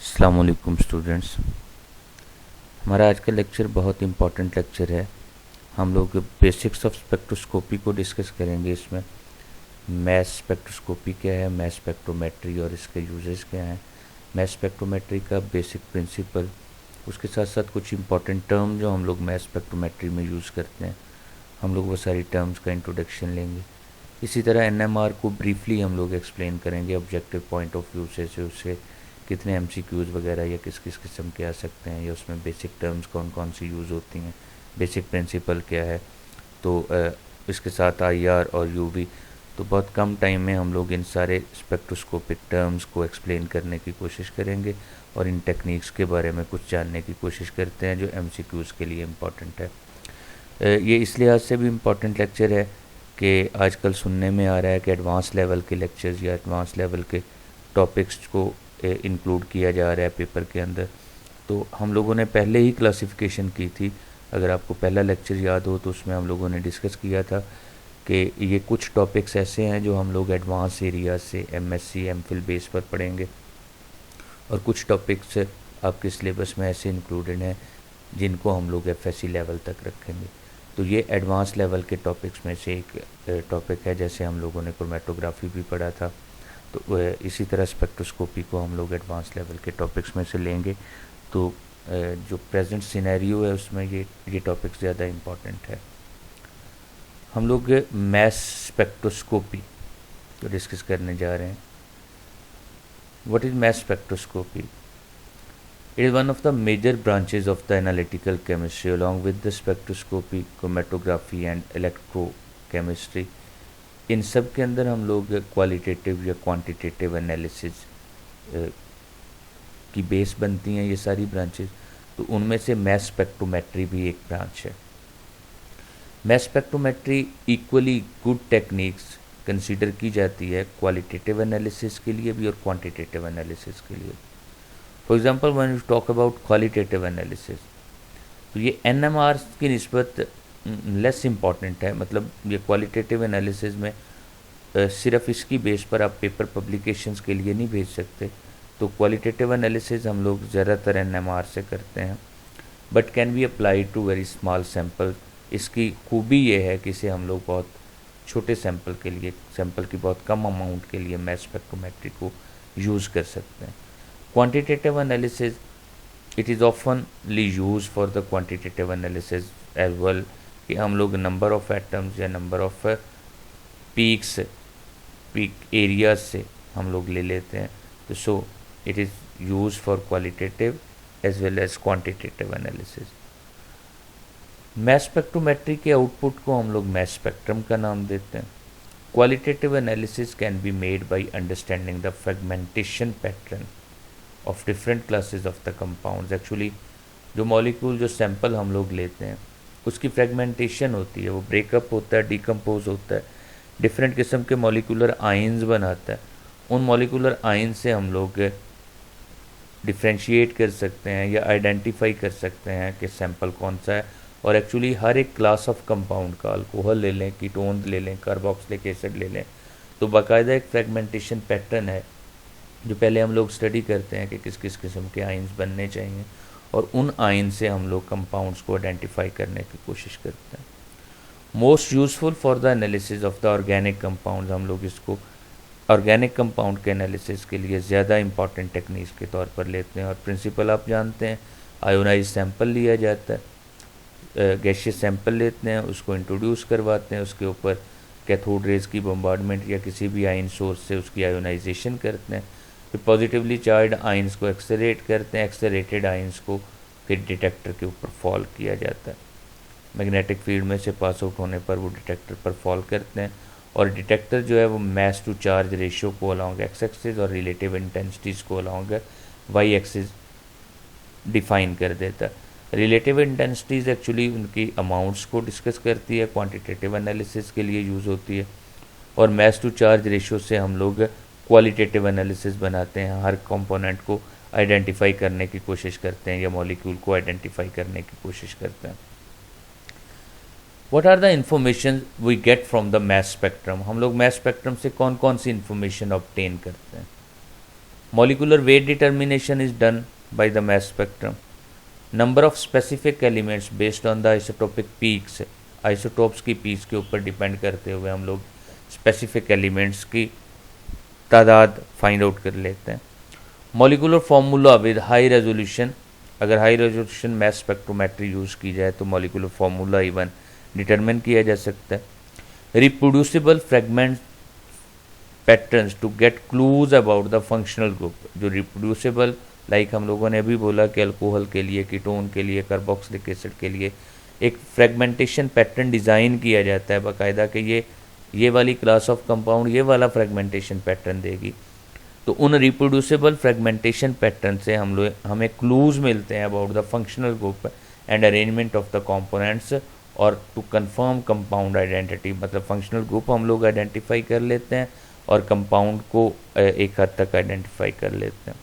अस्सलाम वालेकुम स्टूडेंट्स। हमारा आज का लेक्चर बहुत इम्पोर्टेंट लेक्चर है। हम लोग बेसिक्स ऑफ स्पेक्ट्रोस्कोपी को डिस्कस करेंगे। इसमें मैस स्पेक्ट्रोस्कोपी क्या है, मैस स्पेक्ट्रोमेट्री और इसके यूजेस क्या हैं, मैस स्पेक्ट्रोमेट्री का बेसिक प्रिंसिपल, उसके साथ साथ कुछ इंपॉर्टेंट टर्म जो हम लोग मैस स्पेक्ट्रोमेट्री में यूज़ करते हैं, हम लोग वो सारी टर्म्स का इंट्रोडक्शन लेंगे। इसी तरह एनएमआर को ब्रीफली हम लोग एक्सप्लेन करेंगे ऑब्जेक्टिव पॉइंट ऑफ व्यू से उससे कितने एमसीक्यूज़ वगैरह या किस किस किस्म के आ सकते हैं, या उसमें बेसिक टर्म्स कौन कौन सी यूज़ होती हैं, बेसिक प्रिंसिपल क्या है। तो इसके साथ आईआर और यूवी। तो बहुत कम टाइम में हम लोग इन सारे स्पेक्ट्रोस्कोपिक टर्म्स को एक्सप्लेन करने की कोशिश करेंगे और इन टेक्निक्स के बारे में कुछ जानने की कोशिश करते हैं जो एमसीक्यूज़ के लिए इम्पॉर्टेंट है। ये इस लिहाज से भी इम्पॉर्टेंट लेक्चर है कि आजकल सुनने में आ रहा है कि एडवांस लेवल के लेक्चर्स या एडवांस लेवल के टॉपिक्स को इंक्लूड किया जा रहा है पेपर के अंदर। तो हम लोगों ने पहले ही क्लासिफिकेशन की थी। अगर आपको पहला लेक्चर याद हो तो उसमें हम लोगों ने डिस्कस किया था कि ये कुछ टॉपिक्स ऐसे हैं जो हम लोग एडवांस एरिया से एमएससी एमफिल बेस पर पढ़ेंगे, और कुछ टॉपिक्स आपके सिलेबस में ऐसे इंक्लूडेड हैं जिनको हम लोग एफएससी लेवल तक रखेंगे। तो ये एडवांस लेवल के टॉपिक्स में से एक टॉपिक है। जैसे हम लोगों ने क्रोमेटोग्राफी भी पढ़ा था, तो इसी तरह स्पेक्ट्रोस्कोपी को हम लोग एडवांस लेवल के टॉपिक्स में से लेंगे। तो जो प्रेजेंट सिनेरियो है उसमें ये टॉपिक ज़्यादा इम्पॉर्टेंट है। हम लोग मैस स्पेक्ट्रोस्कोपी को डिस्कस करने जा रहे हैं। What is mass spectroscopy? It is one of the major branches of the analytical chemistry along with the spectroscopy, chromatography and electrochemistry. इन सब के अंदर हम लोग क्वालिटेटिव या क्वांटिटेटिव एनालिसिस की बेस बनती हैं ये सारी ब्रांचेस। तो उनमें से मैस स्पेक्ट्रोमेट्री भी एक ब्रांच है। Mass spectrometry equally good techniques consider की जाती है क्वालिटेटिव एनालिसिस के लिए भी और क्वांटिटेटिव एनालिसिस के लिए। For example when you talk about qualitative analysis, तो ये एनएमआर की निस्बत लेस इम्पॉर्टेंट है। मतलब ये क्वालिटेटिव एनालिसिस में सिर्फ इसकी बेस पर आप पेपर पब्लिकेशंस के लिए नहीं भेज सकते। तो क्वालिटेटिव एनालिसिस हम लोग ज़्यादातर एनएमआर से करते हैं, but can be apply to very small sample. इसकी खूबी ये है कि इसे हम लोग बहुत छोटे सैम्पल के लिए, सैम्पल की बहुत कम अमाउंट के लिए मैस स्पेक्ट्रोमेट्री को यूज़ कर सकते हैं। Quantitative analysis, it is oftenly used for the quantitative analysis as well, कि हम लोग नंबर ऑफ एटम्स या नंबर ऑफ पीक एरियाज से हम लोग ले लेते हैं। तो so it is use for qualitative as well as quantitative analysis. Mass spectrometry के आउटपुट को हम लोग मैस स्पेक्ट्रम का नाम देते हैं। Qualitative analysis can be made by understanding the fragmentation pattern of different classes of the compounds. Actually जो molecule, जो सैंपल हम लोग लेते हैं उसकी फ्रेगमेंटेशन होती है, वो ब्रेकअप होता है, डिकम्पोज होता है, डिफरेंट किस्म के मॉलिक्यूलर आयंस बनाता है। उन मॉलिक्यूलर आयंस से हम लोग डिफ्रेंशिएट कर सकते हैं या आइडेंटिफाई कर सकते हैं कि सैंपल कौन सा है। और एक्चुअली हर एक क्लास ऑफ कंपाउंड का, अल्कोहल ले लें, कीटोन ले लें, कार्बोक्सिलिक एसिड ले लें, तो बाकायदा एक फ्रेगमेंटेशन पैटर्न है जो पहले हम लोग स्टडी करते हैं कि किस किस किस्म के आयंस बनने चाहिए, और उन आयन से हम लोग कंपाउंड्स को आइडेंटिफाई करने की कोशिश करते हैं। Most useful for the analysis of the organic compounds, हम लोग इसको ऑर्गेनिक कंपाउंड के एनालिसिस के लिए ज़्यादा इंपॉर्टेंट टेक्निक्स के तौर पर लेते हैं। और प्रिंसिपल आप जानते हैं, आयोनाइज सैंपल लिया जाता है, गैशियस सैंपल लेते हैं, उसको इंट्रोड्यूस करवाते हैं, उसके ऊपर कैथोड रेज की बम्बार्डमेंट या किसी भी आयन सोर्स से उसकी आयोनाइजेशन करते हैं, फिर पॉजिटिवली चार्ज आयंस को एक्सेलरेट करते हैं, एक्सेलरेटेड आयंस को फिर डिटेक्टर के ऊपर फॉल किया जाता है। मैग्नेटिक फील्ड में से पास आउट होने पर वो डिटेक्टर पर फॉल करते हैं, और डिटेक्टर जो है वो मैस टू चार्ज रेशियो को अलॉन्ग एक्स एक्सिस और रिलेटिव इंटेंसिटीज़ को अलॉन्ग वाई एक्सिस डिफाइन कर देता है। रिलेटिव इंटेंसिटीज़ एक्चुअली उनकी अमाउंट्स को डिस्कस करती है, क्वांटिटेटिव एनालिसिस के लिए यूज़ होती है, और मैस टू चार्ज रेशियो से हम लोग क्वालिटेटिव एनालिसिस बनाते हैं, हर कंपोनेंट को आइडेंटिफाई करने की कोशिश करते हैं या मॉलिक्यूल को आइडेंटिफाई करने की कोशिश करते हैं। What are the information we get from the mass spectrum? हम लोग मैस स्पेक्ट्रम से कौन कौन सी इंफॉर्मेशन ऑब्टेन करते हैं? Molecular weight determination is done by the mass spectrum. Number of specific elements based on the isotopic peaks, isotopes की peaks के ऊपर डिपेंड करते हुए हम लोग स्पेसिफिक एलिमेंट्स की तादाद फाइंड आउट कर लेते हैं. Molecular formula with high resolution, अगर high resolution mass spectrometry use की जाए तो मॉलिकुलर फार्मूला इवन डिटरमिन किया जा सकता है. Reproducible fragment patterns to get clues about the functional group, जो रिप्रोड्यूसिबल लाइक हम लोगों ने अभी बोला कि अल्कोहल के लिए, कीटोन के लिए, कार्बोक्सिलिक एसिड के लिए एक फ्रेगमेंटेशन पैटर्न डिज़ाइन किया जाता है बाकायदा कि ये वाली क्लास ऑफ कंपाउंड ये वाला फ्रेगमेंटेशन पैटर्न देगी. तो उन रिप्रोड्यूसिबल फ्रेगमेंटेशन पैटर्न से हमें क्लूज मिलते हैं about the functional group and arrangement of the components और टू कंफर्म कंपाउंड आइडेंटिटी, मतलब फंक्शनल ग्रुप हम लोग आइडेंटिफाई कर लेते हैं और कंपाउंड को एक हद तक आइडेंटिफाई कर लेते हैं.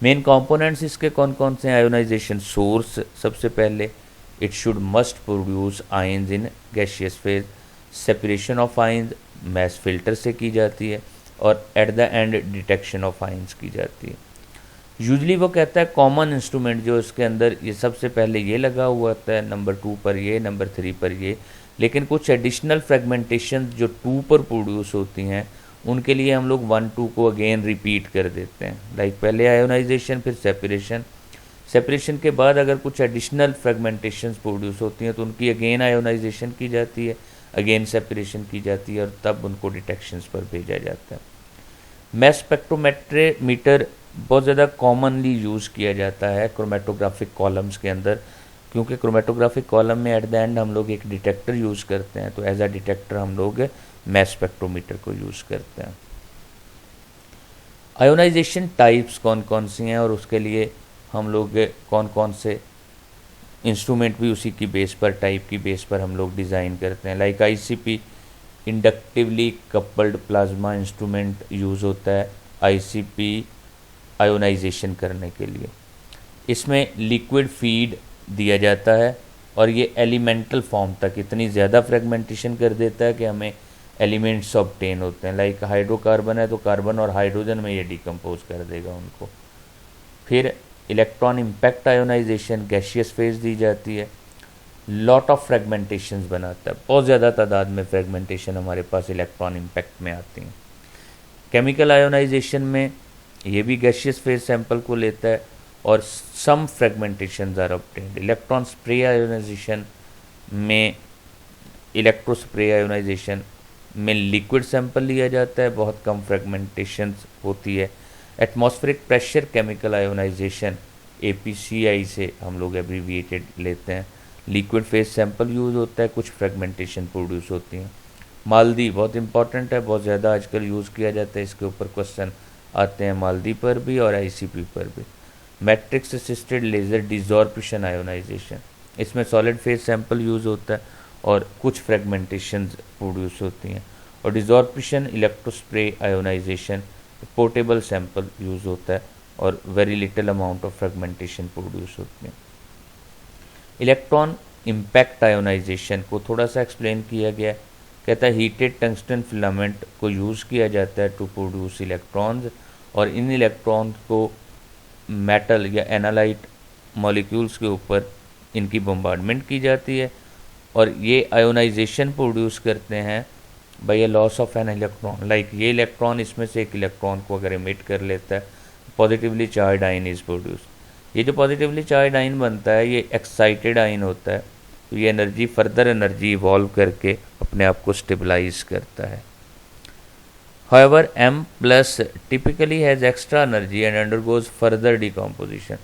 मेन कंपोनेंट्स इसके कौन कौन से हैं? आयोनाइजेशन सोर्स सबसे पहले, it should must produce ions in gaseous phase. Separation of ions mass filter से की जाती है और at the end detection of ions की जाती है. यूजली वो कहता है कॉमन इंस्ट्रूमेंट जो इसके अंदर ये सबसे पहले ये लगा हुआ होता है, नंबर 2 पर ये, नंबर 3 पर ये, लेकिन कुछ एडिशनल फ्रेगमेंटेशन जो 2 पर प्रोड्यूस होती हैं उनके लिए हम लोग 1, 2 को अगेन रिपीट कर देते हैं. लाइक पहले आयोनाइजेशन फिर सेपरेशन, सेपरेशन के बाद अगर कुछ एडिशनल फ्रेगमेंटेशन प्रोड्यूस होती हैं तो उनकी अगेन आयोनाइजेशन की जाती है, अगेन सेपरेशन की जाती है और तब उनको डिटेक्शंस पर भेजा जाता है. मैस स्पेक्ट्रोमीटर बहुत ज़्यादा कॉमनली यूज़ किया जाता है क्रोमेटोग्राफिक कॉलम्स के अंदर, क्योंकि क्रोमेटोग्राफिक कॉलम में एट द एंड हम लोग एक डिटेक्टर यूज़ करते हैं, तो एज अ डिटेक्टर हम लोग मैस स्पेक्ट्रोमीटर को यूज़ करते हैं. आयोनाइजेशन टाइप्स कौन कौन सी हैं और उसके लिए हम लोग कौन कौन से इंस्ट्रूमेंट भी उसी की बेस पर, टाइप की बेस पर हम लोग डिज़ाइन करते हैं. Like ICP inductively coupled plasma instrument use होता है ICP आयोनाइजेशन करने के लिए. इसमें लिक्विड फीड दिया जाता है और ये एलिमेंटल फॉर्म तक इतनी ज़्यादा फ्रेगमेंटेशन कर देता है कि हमें एलिमेंट्स ऑब्टेन होते हैं. लाइक हाइड्रोकार्बन है तो कार्बन और हाइड्रोजन में ये डिकम्पोज कर देगा उनको. फिर electron impact ionisation gaseous phase दी जाती है, लॉट ऑफ फ्रेगमेंटेशंस बनाता है, बहुत ज़्यादा तादाद में फ्रेगमेंटेशन हमारे पास इलेक्ट्रॉन इम्पैक्ट में आती हैं. केमिकल आयोनाइजेशन में ये भी गैसियस फेज सैंपल को लेता है और some fragmentations are obtained. Electron spray ionisation में, इलेक्ट्रो स्प्रे आयोनाइजेशन में लिक्विड सैंपल लिया जाता है, बहुत कम फ्रेगमेंटेशंस होती है. Atmospheric pressure chemical ionisation APCI से हम लोग एब्रीविएटेड लेते हैं. लिक्विड फेज सैंपल यूज़ होता है, कुछ फ्रेगमेंटेशन प्रोड्यूस होती हैं. मालदी बहुत इंपॉर्टेंट है, बहुत ज़्यादा आजकल यूज़ किया जाता है, इसके ऊपर क्वेश्चन आते हैं मालदी पर भी और ICP पर भी. Matrix assisted laser desorption ionization, इसमें सॉलिड फेज सैंपल यूज़ होता है और कुछ फ्रेगमेंटेशन प्रोड्यूस होती हैं. और desorption electrospray ionization portable sample use होता है और very little amount of fragmentation produce होती है. इलेक्ट्रॉन इम्पैक्ट आयोनाइजेशन को थोड़ा सा एक्सप्लेन किया गया है. कहता है हीटेड टंगस्टन फिलामेंट को यूज़ किया जाता है टू प्रोड्यूस इलेक्ट्रॉन्स और इन इलेक्ट्रॉन को मेटल या एनालाइट मॉलिक्यूल्स के ऊपर इनकी बम्बार्डमेंट की जाती है और ये आयोनाइजेशन प्रोड्यूस करते हैं by a loss of an electron. Like ये इलेक्ट्रॉन इसमें से एक इलेक्ट्रॉन को अगर एमिट कर लेता है, positively charge ion is produce. ये जो पॉजिटिवली चार्ज आयन बनता है ये एक्साइटेड आयन होता है, तो ये एनर्जी फर्दर एनर्जी इवॉल्व करके अपने आप को स्टेबलाइज करता है. However, M plus typically has extra energy and undergoes further decomposition.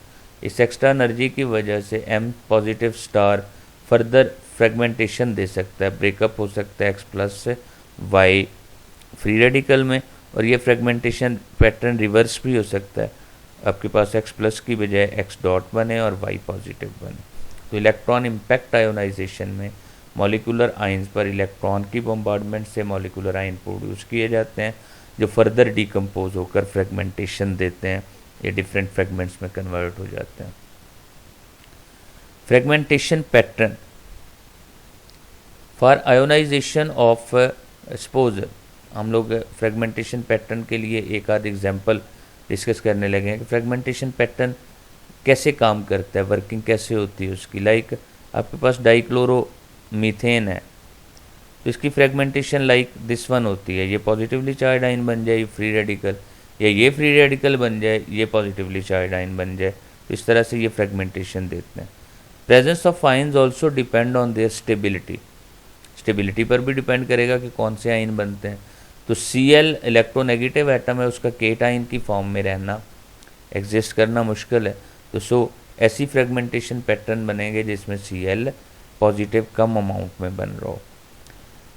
इस एक्स्ट्रा एनर्जी की वजह से M positive star further fragmentation दे सकता है, ब्रेकअप हो सकता है X प्लस से Y फ्री रेडिकल में और ये फ्रेगमेंटेशन पैटर्न रिवर्स भी हो सकता है. आपके पास X प्लस की बजाय X डॉट बने और Y पॉजिटिव बने. तो इलेक्ट्रॉन इम्पैक्ट आयोनाइजेशन में मॉलिकुलर आयंस पर इलेक्ट्रॉन की बम्बार्डमेंट से मॉलिकुलर आयन प्रोड्यूस किए जाते हैं जो फर्दर डिकम्पोज होकर फ्रेगमेंटेशन देते हैं, ये डिफरेंट फ्रेगमेंट्स में कन्वर्ट हो जाते हैं. Fragmentation pattern for ionization of suppose हम लोग फ्रेगमेंटेशन पैटर्न के लिए एक आध एग्जांपल डिस्कस करने लगे हैं कि फ्रेगमेंटेशन पैटर्न कैसे काम करता है, वर्किंग कैसे होती है उसकी। लाइक आपके पास डाइक्लोरो मीथेन है, तो इसकी फ्रेगमेंटेशन लाइक दिस वन होती है, ये पॉजिटिवली चार्ज आयन बन जाए फ्री रेडिकल, या ये फ्री रेडिकल बन जाए ये पॉजिटिवली चार्ज आयन बन जाए। तो इस तरह से ये फ्रेगमेंटेशन देते हैं। Presence of ions also depend on their stability, stability पर भी डिपेंड करेगा कि कौन से आयन बनते हैं। तो Cl इलेक्ट्रोनेगेटिव एटम है, उसका केटाइन की फॉर्म में रहना, एग्जिस्ट करना मुश्किल है। तो ऐसी फ्रेगमेंटेशन पैटर्न बनेंगे जिसमें Cl पॉजिटिव कम अमाउंट में बन रहा हो।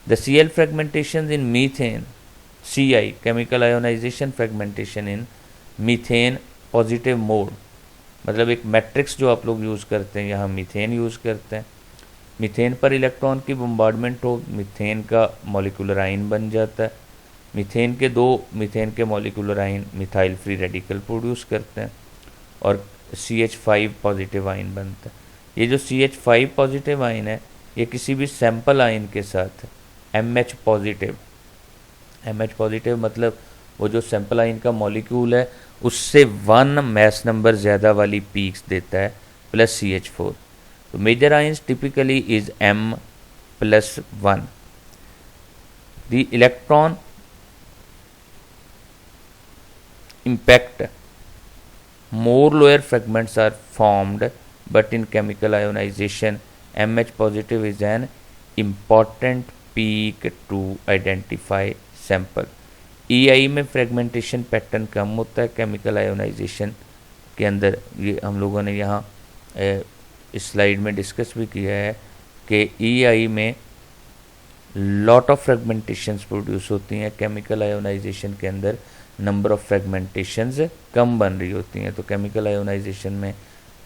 The Cl fragmentation in methane, Ci chemical ionization fragmentation in methane positive mode, मतलब एक मैट्रिक्स जो आप लोग यूज़ करते हैं, यहाँ मीथेन यूज़ करते हैं। मीथेन पर इलेक्ट्रॉन की बम्बार्डमेंट हो, मीथेन का मॉलिक्यूलर आयन बन जाता है। मीथेन के दो मीथेन के molecular ion methyl free radical produce करते हैं और CH5 पॉजिटिव आयन बनता है। ये जो CH5 पॉजिटिव आयन है ये किसी भी सैंपल आयन के साथ MH पॉजिटिव, MH पॉजिटिव मतलब वो जो सैंपल आयन का मॉलिक्यूल है उससे 1 मैस नंबर ज़्यादा वाली पीक्स देता है प्लस CH4। तो major ions typically is M+1। The electron impact, more lower fragments are formed, but in chemical ionization MH positive is an important peak to identify sample। EI में fragmentation pattern कम होता है, chemical ionisation के अंदर ये हम लोगों ने यहाँ इस स्लाइड में डिस्कस भी किया है कि EI में लॉट ऑफ फ्रेगमेंटेशंस प्रोड्यूस होती हैं, केमिकल आयोनाइजेशन के अंदर नंबर ऑफ फ्रेगमेंटेशंस कम बन रही होती हैं। तो केमिकल आयोनाइजेशन में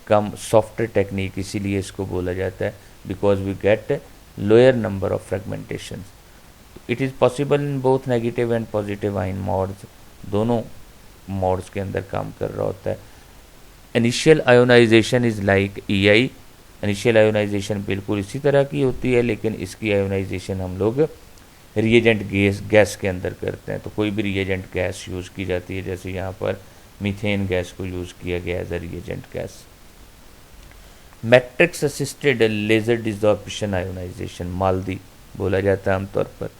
कम सॉफ्ट टेक्निक, इसीलिए इसको बोला जाता है because we get lower number of fragmentations. It is possible in both negative and positive ion modes, दोनों मॉड्स के अंदर काम कर रहा होता है। Initial ionisation is like EI, initial ionisation बिल्कुल इसी तरह की होती है, लेकिन इसकी आयोनाइजेशन हम लोग रिएजेंट गैस के अंदर करते हैं। तो कोई भी रिएजेंट गैस यूज़ की जाती है, जैसे यहाँ पर मीथेन गैस को यूज़ किया गया as a reagent gas. Matrix assisted laser desorption ionisation, MALDI बोला जाता है आमतौर पर।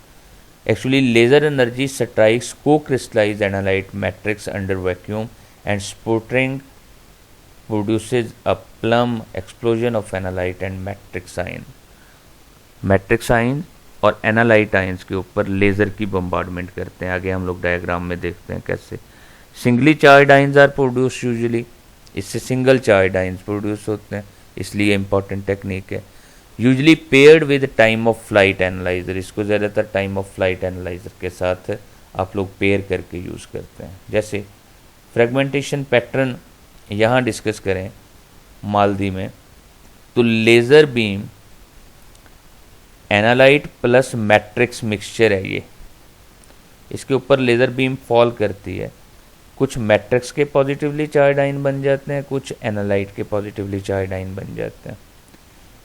एक्चुअली लेज़र एनर्जी स्ट्राइक्स को crystallise analyte matrix under vacuum and sputtering produces a plume explosion of analyte and matrix ion. Matrix ion और analyte ions के ऊपर laser की बम्बार्डमेंट करते हैं। आगे हम लोग डायग्राम में देखते हैं कैसे। Singly charge ions are produce usually, इससे सिंगल चार्ज आयंस प्रोड्यूस होते हैं, इसलिए इंपॉर्टेंट टेक्निक है। Usually paired with time of flight analyser, इसको ज़्यादातर टाइम ऑफ फ्लाइट एनालाइजर के साथ आप लोग पेयर करके यूज़ करते हैं। जैसे फ्रेगमेंटेशन पैटर्न यहाँ डिस्कस करें मालदी में, तो laser beam analyte plus matrix mixture है ये, इसके ऊपर लेज़र बीम फॉल करती है। कुछ मैट्रिक्स के पॉजिटिवली चार्ज आयन बन जाते हैं, कुछ एनालाइट के पॉजिटिवली चार्ज आयन बन जाते हैं।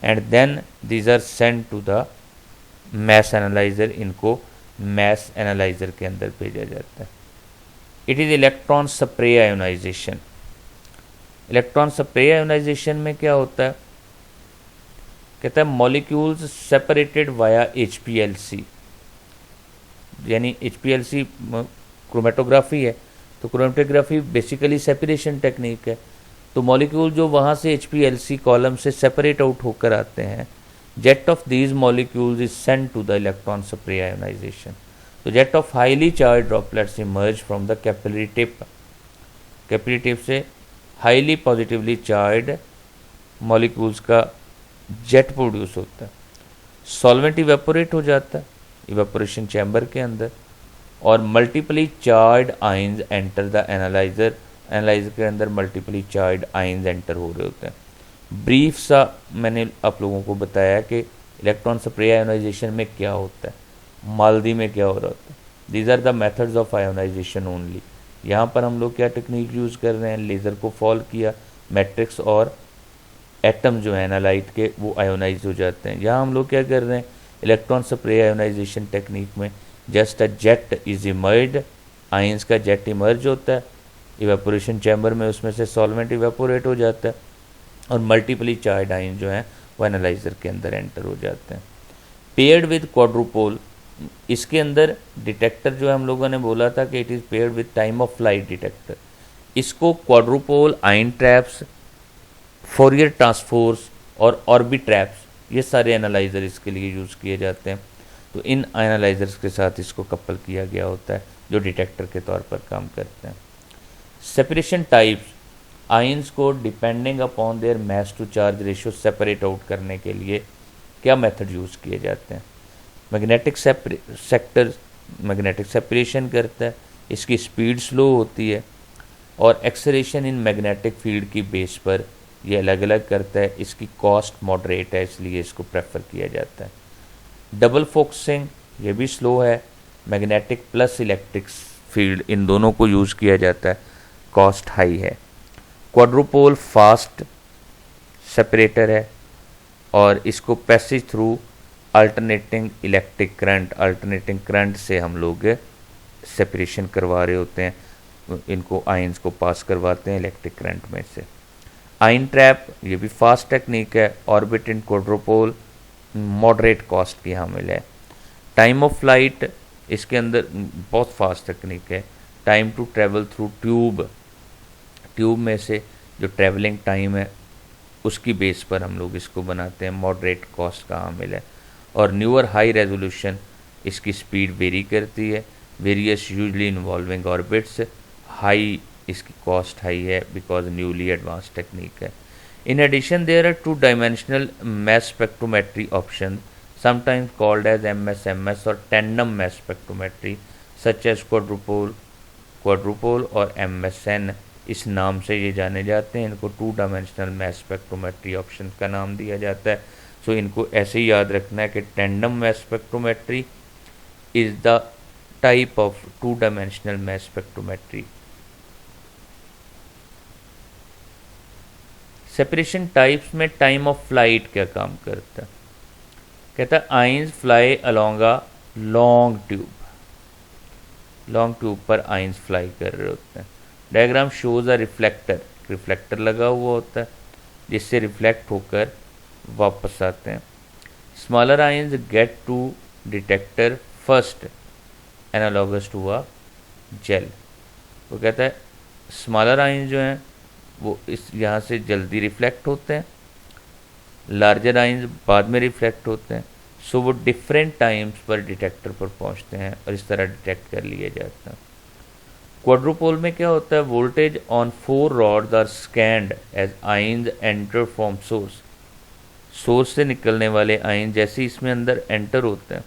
And then these are send to the mass analyser, इनको मैस एनालाइजर के अंदर भेजा जाता है। It is electron spray ionization. Electron spray ionisation में क्या होता है, कहता है मॉलिक्यूल्स सेपरेटेड वाया HPLC, यानी HPLC क्रोमेटोग्राफी है, तो क्रोमेटोग्राफी बेसिकली सेपरेशन टेक्निक है। तो मॉलिक्यूल जो वहाँ से HPLC कॉलम से सेपरेट आउट होकर आते हैं, jet of these molecules is sent to the electron spray ionisation. तो jet of highly charge droplets emerge from the capillary tip, capillary tip से हाईली पॉजिटिवली चार्ज मॉलिक्यूल्स का jet produce होता है। Solvent evaporate हो जाता है evaporation chamber के अंदर, और multiply charge ions enter the analyser, analyser के अंदर मल्टीपली चार्ज आयंस एंटर हो रहे होते हैं। ब्रीफ सा मैंने आप लोगों को बताया कि इलेक्ट्रॉन स्प्रे आयोनाइजेशन में क्या होता है, मालदी में क्या हो रहा होता है। These are the methods of ionization only. यहाँ पर हम लोग क्या टेक्निक यूज़ कर रहे हैं, लेज़र को फॉल किया, मैट्रिक्स और एटम जो है एनालाइट के वो आयोनाइज हो जाते हैं। यहाँ हम लोग क्या कर रहे हैं, इलेक्ट्रॉन स्प्रे आयोनाइजेशन टेक्निक में just a jet is emerge, ions का जेट इमर्ज होता है इवेपोरेशन चैम्बर में उसमें से सॉल्वेंट इवेपोरेट हो जाता है और मल्टीपली चार्ज आयन जो हैं वो एनालाइज़र के अंदर एंटर हो जाते हैं। पेयर्ड विद क्वाड्रुपोल, इसके अंदर डिटेक्टर जो है हम लोगों ने बोला था कि it is paired with time of flight detector. इसको क्वाड्रुपोल, आयन ट्रैप्स, फोरियर ट्रांसफोर्स और ऑर्बिट ट्रैप्स, ये सारे एनालाइज़र इसके लिए यूज़ किए जाते हैं। तो इन एनालाइजर्स के साथ इसको कपल किया गया होता है जो डिटेक्टर के तौर पर काम करते हैं। सेपरेशन टाइप्स, आयंस को depending upon their mass to charge ratio separate out करने के लिए क्या मेथड यूज़ किए जाते हैं। मैग्नेटिक सेक्टर मैग्नेटिक सेपरेशन करता है, इसकी स्पीड स्लो होती है और एक्सेलरेशन इन मैग्नेटिक फील्ड की बेस पर ये अलग अलग करता है। इसकी कॉस्ट मॉडरेट है इसलिए इसको प्रेफर किया जाता है। डबल फोकसिंग, ये भी स्लो है, मैग्नेटिक प्लस इलेक्ट्रिक फील्ड इन दोनों को यूज़ किया जाता है, कॉस्ट हाई है। क्वाड्रुपोल फास्ट सेपरेटर है और इसको passage through alternating electric current, alternating current से हम लोग सेपरेशन करवा रहे होते हैं, इनको आयंस को पास करवाते हैं इलेक्ट्रिक करंट में से। आयन ट्रैप, ये भी फास्ट टेक्निक है। Orbit in quadrupole moderate cost की हामिल है। टाइम ऑफ फ्लाइट, इसके अंदर बहुत फास्ट टेक्निक है। Time to travel through tube में से जो ट्रैवलिंग टाइम है उसकी बेस पर हम लोग इसको बनाते हैं, मॉडरेट कॉस्ट का हामिल है। और न्यूअर हाई रेजोल्यूशन, इसकी स्पीड वेरी करती है, various usually involving orbits, high इसकी कॉस्ट हाई है बिकॉज न्यूली एडवांस टेक्निक है। In addition, there are two-dimensional mass spectrometry options, sometimes called as MSMS or tandem mass spectrometry, such as quadrupole और MSN, इस नाम से ये जाने जाते हैं। इनको two dimensional mass spectrometry option का नाम दिया जाता है। सो इनको ऐसे ही याद रखना है कि tandem mass spectrometry is the type of two dimensional mass spectrometry. Separation types में टाइम ऑफ फ्लाइट क्या काम करता है? कहता है ions fly along a long tube पर आइंस फ्लाई कर रहे होते हैं। डायग्राम शोज अ रिफ्लेक्टर लगा हुआ होता है जिससे रिफ्लेक्ट होकर वापस आते हैं। Smaller ions get to detector first analogous to a gel. वो कहता है स्मॉलर आइंस जो हैं वो इस यहाँ से जल्दी रिफ्लेक्ट होते हैं, लार्जर आइंस बाद में रिफ्लेक्ट होते हैं। सो वो डिफरेंट टाइम्स पर डिटेक्टर पर पहुँचते हैं और इस तरह डिटेक्ट कर लिए जाते हैं। क्वाड्रुपोल में क्या होता है? Voltage on 4 rods are scanned as ions enter from source से निकलने वाले आइंस जैसे इसमें अंदर एंटर होते हैं।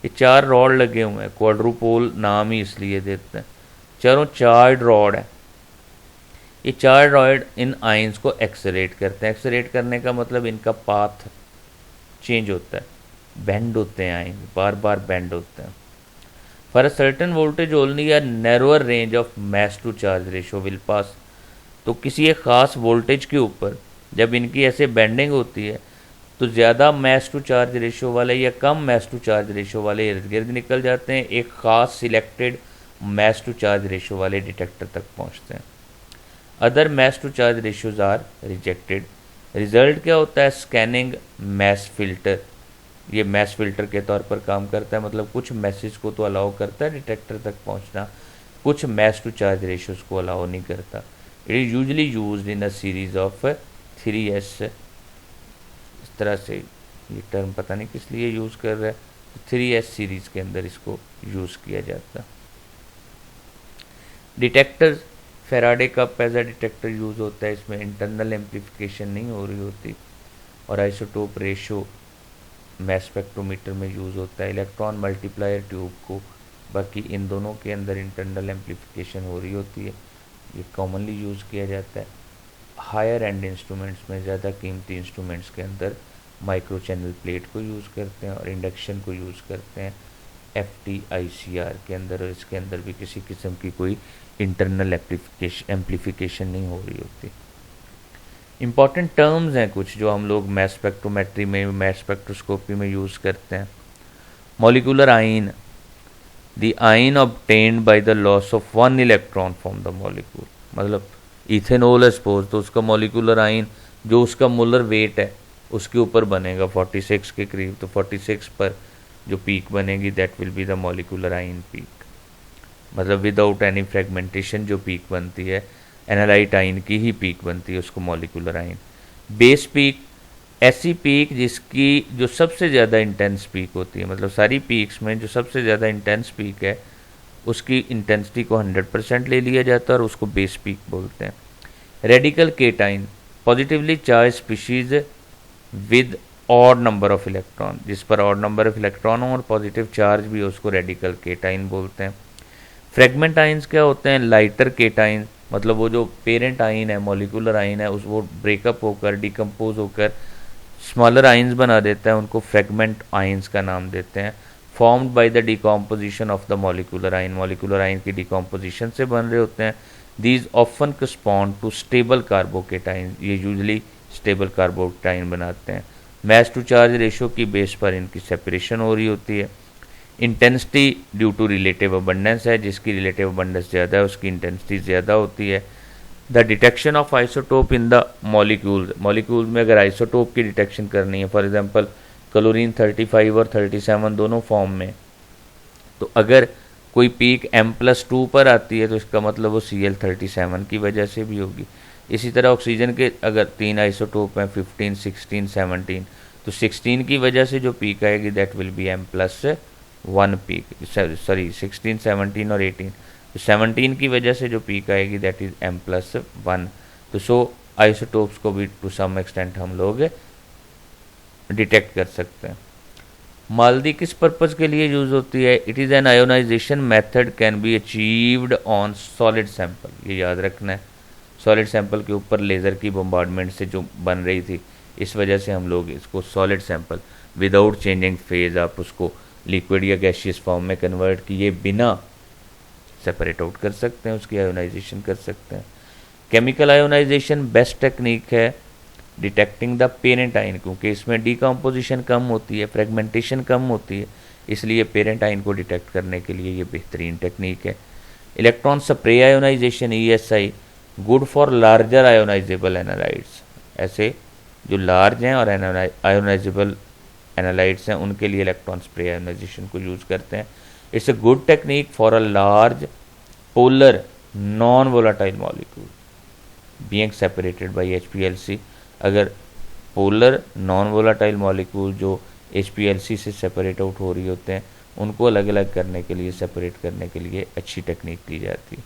ये 4 रॉड लगे हुए हैं, क्वाड्रुपोल नाम ही इसलिए देते हैं, चारों चार्ज रॉड है। ये 4 रॉड इन आइंस को एक्सलेरेट करते हैं। एक्सलेरेट करने का मतलब इनका पाथ चेंज होता है, बेंड होते हैं आइंस, बार बार बेंड होते हैं। For a certain voltage only a narrower range of mass to charge ratio will pass. तो किसी एक ख़ास वोल्टेज के ऊपर जब इनकी ऐसे बेंडिंग होती है तो ज़्यादा मास टू चार्ज रेशो वाले या कम मास टू चार्ज रेशो वाले इर्द गिर्द निकल जाते हैं, एक ख़ास selected mass to charge ratio वाले डिटेक्टर तक पहुँचते हैं। Other mass to charge ratios are rejected. Result क्या होता है? Scanning mass filter. ये मास फिल्टर के तौर पर काम करता है, मतलब कुछ मैसेज को तो अलाउ करता है डिटेक्टर तक पहुंचना, कुछ मास टू चार्ज रेशियोज को अलाउ नहीं करता। It is usually used in a series of 3S। इस तरह से ये टर्म पता नहीं किस लिए यूज़ कर रहा है, 3S सीरीज़ के अंदर इसको यूज़ किया जाता है। डिटेक्टर फेराडे का पैजा डिटेक्टर यूज़ होता है, इसमें इंटरनल एम्प्लीफिकेशन नहीं हो रही होती, और आइसोटोप रेशो मैस स्पेक्ट्रोमीटर में यूज़ होता है। इलेक्ट्रॉन मल्टीप्लायर ट्यूब को, बाकी इन दोनों के अंदर इंटरनल एम्प्लीफिकेशन हो रही होती है, ये कॉमनली यूज़ किया जाता है। हायर एंड इंस्ट्रूमेंट्स में, ज़्यादा कीमती इंस्ट्रूमेंट्स के अंदर माइक्रो चैनल प्लेट को यूज़ करते हैं और इंडक्शन को यूज़ करते हैं FTICR के अंदर, और इसके अंदर भी किसी किस्म की कोई इंटरनल एम्प्लीफिकेशन नहीं हो रही होती। इम्पॉर्टेंट टर्म्स हैं कुछ जो हम लोग मैस स्पेक्ट्रोमेट्री में, मैस स्पेक्ट्रोस्कोपी में यूज़ करते हैं। मॉलिक्यूलर आइन, the ion obtained by the loss of one electron from the molecule. मतलब इथेनॉल है सपोज, तो उसका मॉलिक्यूलर आयन जो उसका मोलर वेट है उसके ऊपर बनेगा 46 के करीब, तो 46 पर जो पीक बनेगी that will be the molecular ion peak. मतलब विदाउट एनी फ्रेगमेंटेशन जो पीक बनती है एनालाइट आयन की ही पीक बनती है, उसको मॉलिक्यूलर आयन। बेस पीक ऐसी पीक जिसकी जो सबसे ज़्यादा इंटेंस पीक होती है, मतलब सारी पीक्स में जो सबसे ज़्यादा इंटेंस पीक है उसकी इंटेंसिटी को 100% ले लिया जाता है और उसको बेस पीक बोलते हैं। Radical cation positively charge species with odd number of electron, जिस पर ऑड नंबर ऑफ इलेक्ट्रॉन हो और पॉजिटिव चार्ज भी हो उसको रेडिकल केटाइन बोलते हैं। फ्रेगमेंट आइंस क्या होते हैं? लाइटर केटाइन, मतलब वो जो पेरेंट आइन है मॉलिक्यूलर आइन है उस वो ब्रेकअप होकर डिकम्पोज होकर स्मॉलर आइंस बना देता है, उनको फ्रेगमेंट आइंस का नाम देते हैं। Formed by the decomposition of the molecular ion, molecular ion की डिकम्पोजिशन से बन रहे होते हैं। These often correspond to stable carbocation, ये यूजली स्टेबल कार्बोकेटाइन बनाते हैं। मैस टू चार्ज रेशो की बेस पर इनकी सेपरेशन हो रही होती है। Intensity due to relative abundance है, जिसकी रिलेटिव अबंडेंस ज़्यादा है उसकी इंटेंसिटी ज़्यादा होती है। The detection of isotope in the molecule, molecule में अगर आइसोटोप की डिटेक्शन करनी है, फॉर एग्जांपल क्लोरीन 35 और 37 दोनों फॉर्म में, तो अगर कोई पीक M+2 पर आती है तो इसका मतलब वो Cl37 की वजह से भी होगी। इसी तरह ऑक्सीजन के अगर 3 आइसोटोप हैं 15, 16, 17, तो 16 की वजह से जो पीक आएगी that will B M+1 peak, sorry 16, 17 और 18, तो 17 की वजह से जो पीक आएगी दैट इज M+1। तो सो आइसोटोप्स को भी टू सम एक्सटेंट हम लोग डिटेक्ट कर सकते हैं। मालदी किस पर्पज़ के लिए यूज़ होती है? It is an ionization method can be achieved on solid sample, ये याद रखना है। सॉलिड सैंपल के ऊपर लेज़र की बम्बार्डमेंट से जो बन रही थी, इस वजह से हम लोग इसको solid sample without changing phase, आप उसको लिक्विड या गैशियस फॉर्म में कन्वर्ट किए बिना सेपरेट आउट कर सकते हैं, उसकी आयोनाइजेशन कर सकते हैं। केमिकल आयोनाइजेशन बेस्ट टेक्निक है डिटेक्टिंग द पेरेंट आइन, क्योंकि इसमें डिकम्पोजिशन कम होती है, फ्रेगमेंटेशन कम होती है, इसलिए पेरेंट आइन को डिटेक्ट करने के लिए ये बेहतरीन टेक्निक है। Electron spray ionisation ESI good for larger ionisable analytes, ऐसे जो लार्ज हैं और आयोनाइजेबल एनालाइट्स हैं उनके लिए इलेक्ट्रॉन स्प्रे आयोनाइजेशन को यूज़ करते हैं। It's a good technique for a large polar non volatile molecule being separated by HPLC। अगर पोलर नॉन वोलाटाइल मॉलिक्यूल जो HPLC से सेपरेट आउट हो रही होते हैं उनको अलग अलग करने के लिए, सेपरेट करने के लिए अच्छी टेक्निक दी जाती है।